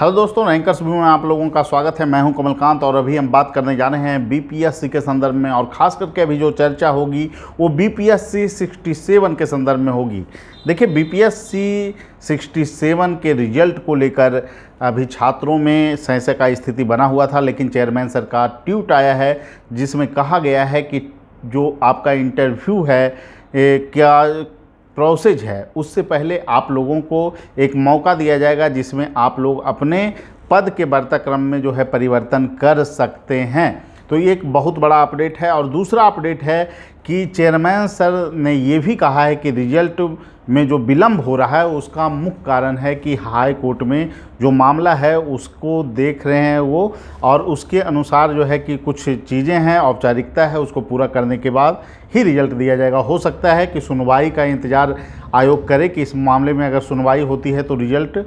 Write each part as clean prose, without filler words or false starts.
Hello दोस्तों, rankers view में आप लोगों का स्वागत है। मैं हूं कमलकांत और अभी हम बात करने जा रहे हैं बीपीएससी के संदर्भ में, और ख़ास करके अभी जो चर्चा होगी वो बीपीएससी 67 के संदर्भ में होगी। देखिए, बीपीएससी 67 के रिजल्ट को लेकर अभी छात्रों में संशय का स्थिति बना हुआ था, लेकिन चेयरमैन सर का ट्वीट आया है जिसमें कहा गया है कि जो आपका इंटरव्यू है क्या प्रोसेस है, उससे पहले आप लोगों को एक मौका दिया जाएगा जिसमें आप लोग अपने पद के बढ़ता क्रम में जो है परिवर्तन कर सकते हैं। तो ये एक बहुत बड़ा अपडेट है। और दूसरा अपडेट है कि चेयरमैन सर ने ये भी कहा है कि रिजल्ट में जो विलंब हो रहा है उसका मुख्य कारण है कि हाई कोर्ट में जो मामला है उसको देख रहे हैं वो, और उसके अनुसार जो है कि कुछ चीज़ें हैं, औपचारिकता है, उसको पूरा करने के बाद ही रिजल्ट दिया जाएगा। हो सकता है कि सुनवाई का इंतज़ार आयोग करे कि इस मामले में अगर सुनवाई होती है तो रिजल्ट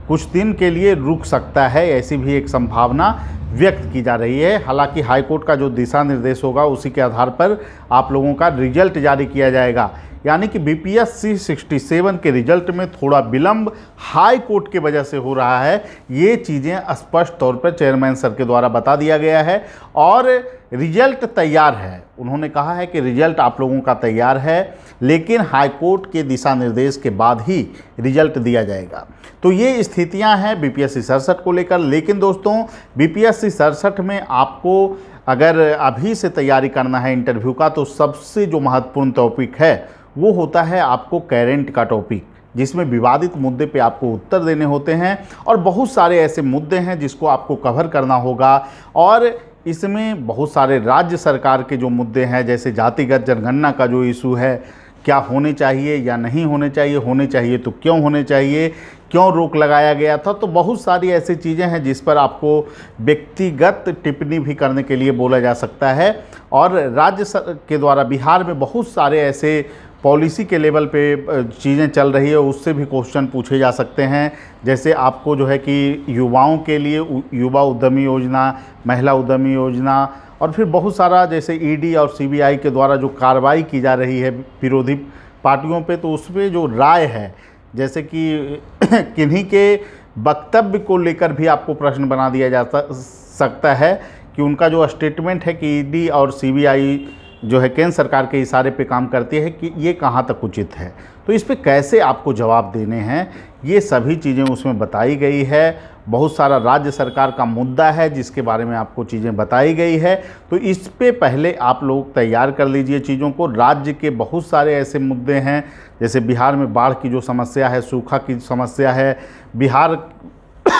कुछ दिन के लिए रुक सकता है, ऐसी भी एक संभावना व्यक्त की जा रही है। हालांकि हाईकोर्ट का जो दिशा निर्देश होगा उसी के आधार पर आप लोगों का रिजल्ट जारी किया जाएगा। यानी कि बीपीएससी 67 के रिजल्ट में थोड़ा विलंब हाई कोर्ट की वजह से हो रहा है। ये चीज़ें स्पष्ट तौर पर चेयरमैन सर के द्वारा बता दिया गया है और रिजल्ट तैयार है। उन्होंने कहा है कि रिजल्ट आप लोगों का तैयार है, लेकिन हाई कोर्ट के दिशा निर्देश के बाद ही रिजल्ट दिया जाएगा। तो ये स्थितियां हैं बीपीएससी 67 को लेकर। लेकिन दोस्तों, बीपीएससी 67 में आपको अगर अभी से तैयारी करना है इंटरव्यू का, तो सबसे जो महत्वपूर्ण टॉपिक है वो होता है आपको करेंट का टॉपिक, जिसमें विवादित मुद्दे पे आपको उत्तर देने होते हैं। और बहुत सारे ऐसे मुद्दे हैं जिसको आपको कवर करना होगा, और इसमें बहुत सारे राज्य सरकार के जो मुद्दे हैं, जैसे जातिगत जनगणना का जो इशू है, क्या होने चाहिए या नहीं होने चाहिए, होने चाहिए तो क्यों होने चाहिए, क्यों रोक लगाया गया था। तो बहुत सारी ऐसी चीज़ें हैं जिस पर आपको व्यक्तिगत टिप्पणी भी करने के लिए बोला जा सकता है। और राज्य के द्वारा बिहार में बहुत सारे ऐसे पॉलिसी के लेवल पे चीज़ें चल रही है, उससे भी क्वेश्चन पूछे जा सकते हैं। जैसे आपको जो है कि युवाओं के लिए युवा उद्यमी योजना, महिला उद्यमी योजना, और फिर बहुत सारा जैसे ईडी और सीबीआई के द्वारा जो कार्रवाई की जा रही है विरोधी पार्टियों पे, तो उसमें जो राय है, जैसे कि किन्हीं के वक्तव्य को लेकर भी आपको प्रश्न बना दिया जा सकता है कि उनका जो स्टेटमेंट है कि ईडी और सीबीआई जो है केंद्र सरकार के इशारे पे काम करती है, कि ये कहाँ तक उचित है। तो इस पे कैसे आपको जवाब देने हैं, ये सभी चीज़ें उसमें बताई गई है। बहुत सारा राज्य सरकार का मुद्दा है जिसके बारे में आपको चीज़ें बताई गई है। तो इस पे पहले आप लोग तैयार कर लीजिए चीज़ों को। राज्य के बहुत सारे ऐसे मुद्दे हैं, जैसे बिहार में बाढ़ की जो समस्या है, सूखा की समस्या है, बिहार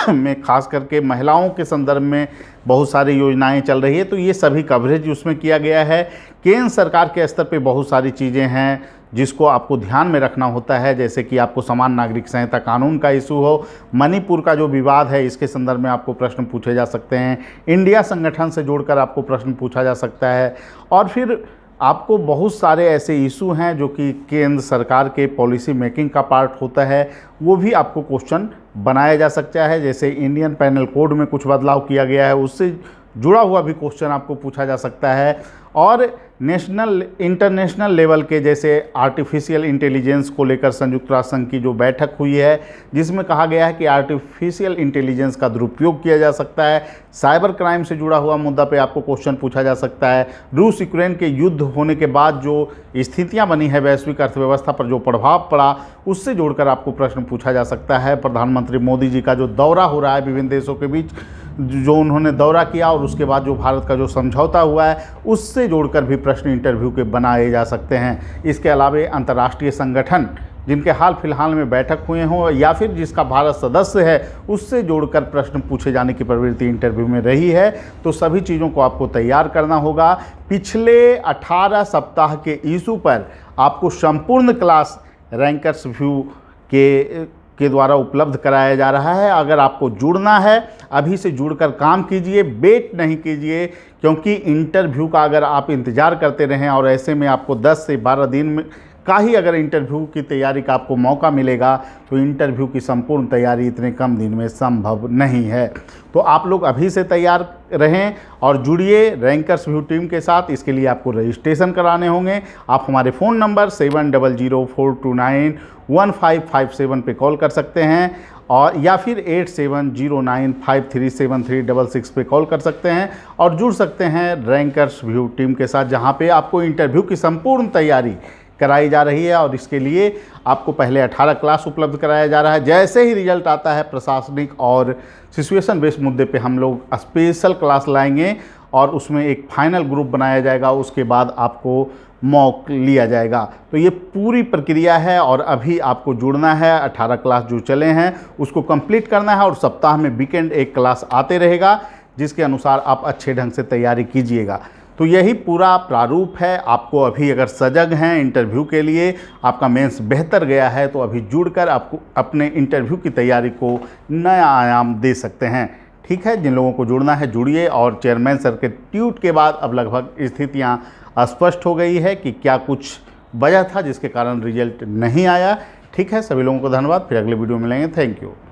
में खास करके महिलाओं के संदर्भ में बहुत सारी योजनाएं चल रही है, तो ये सभी कवरेज उसमें किया गया है। केंद्र सरकार के स्तर पे बहुत सारी चीज़ें हैं जिसको आपको ध्यान में रखना होता है, जैसे कि आपको समान नागरिक संहिता कानून का इशू हो, मणिपुर का जो विवाद है इसके संदर्भ में आपको प्रश्न पूछे जा सकते हैं, इंडिया संगठन से जोड़कर आपको प्रश्न पूछा जा सकता है। और फिर आपको बहुत सारे ऐसे इशू हैं जो कि केंद्र सरकार के पॉलिसी मेकिंग का पार्ट होता है, वो भी आपको क्वेश्चन बनाया जा सकता है। जैसे इंडियन पैनल कोड में कुछ बदलाव किया गया है, उससे जुड़ा हुआ भी क्वेश्चन आपको पूछा जा सकता है। और नेशनल इंटरनेशनल लेवल के जैसे आर्टिफिशियल इंटेलिजेंस को लेकर संयुक्त राष्ट्र संघ की जो बैठक हुई है, जिसमें कहा गया है कि आर्टिफिशियल इंटेलिजेंस का दुरुपयोग किया जा सकता है, साइबर क्राइम से जुड़ा हुआ मुद्दा पे आपको क्वेश्चन पूछा जा सकता है। रूस यूक्रेन के युद्ध होने के बाद जो स्थितियां बनी है, वैश्विक अर्थव्यवस्था पर जो प्रभाव पड़ा, उससे जोड़कर आपको प्रश्न पूछा जा सकता है। प्रधानमंत्री मोदी जी का जो दौरा हो रहा है विभिन्न देशों के बीच, जो उन्होंने दौरा किया, और उसके बाद जो भारत का जो समझौता हुआ है, उससे जोड़कर भी प्रश्न इंटरव्यू के बनाए जा सकते हैं। इसके अलावा अंतर्राष्ट्रीय संगठन जिनके हाल फिलहाल में बैठक हुए हों या फिर जिसका भारत सदस्य है, उससे जोड़कर प्रश्न पूछे जाने की प्रवृत्ति इंटरव्यू में रही है। तो सभी चीज़ों को आपको तैयार करना होगा। पिछले 18 सप्ताह के इशू पर आपको संपूर्ण क्लास रैंकर्स व्यू के द्वारा उपलब्ध कराया जा रहा है। अगर आपको जुड़ना है, अभी से जुड़कर काम कीजिए, वेट नहीं कीजिए, क्योंकि इंटरव्यू का अगर आप इंतज़ार करते रहें और ऐसे में आपको 10 से 12 दिन का ही अगर इंटरव्यू की तैयारी का आपको मौका मिलेगा तो इंटरव्यू की संपूर्ण तैयारी इतने कम दिन में संभव नहीं है। तो आप लोग अभी से तैयार रहें और जुड़िए रैंकर्स व्यू टीम के साथ। इसके लिए आपको रजिस्ट्रेशन कराने होंगे। आप हमारे फ़ोन नंबर 7004291557 पे कॉल कर सकते हैं और या फिर 8709537366 पे कॉल कर सकते हैं और जुड़ सकते हैं रैंकर्स व्यू टीम के साथ, जहां पे आपको इंटरव्यू की संपूर्ण तैयारी कराई जा रही है। और इसके लिए आपको पहले 18 क्लास उपलब्ध कराया जा रहा है। जैसे ही रिजल्ट आता है प्रशासनिक और सिचुएशन बेस्ड मुद्दे पे हम लोग स्पेशल क्लास लाएंगे और उसमें एक फाइनल ग्रुप बनाया जाएगा। उसके बाद आपको मॉक लिया जाएगा। तो ये पूरी प्रक्रिया है और अभी आपको जुड़ना है। 18 क्लास जो चले हैं उसको कंप्लीट करना है और सप्ताह में वीकेंड एक क्लास आते रहेगा, जिसके अनुसार आप अच्छे ढंग से तैयारी कीजिएगा। तो यही पूरा प्रारूप है। आपको अभी अगर सजग हैं इंटरव्यू के लिए, आपका मेंस बेहतर गया है, तो अभी जुड़कर आपको अपने इंटरव्यू की तैयारी को नया आयाम दे सकते हैं। ठीक है, जिन लोगों को जुड़ना है जुड़िए। और चेयरमैन सर के ट्वीट के बाद अब लगभग स्थितियाँ स्पष्ट हो गई है कि क्या कुछ वजह था जिसके कारण रिजल्ट नहीं आया। ठीक है, सभी लोगों को धन्यवाद। फिर अगले वीडियो में मिलेंगे। Thank you.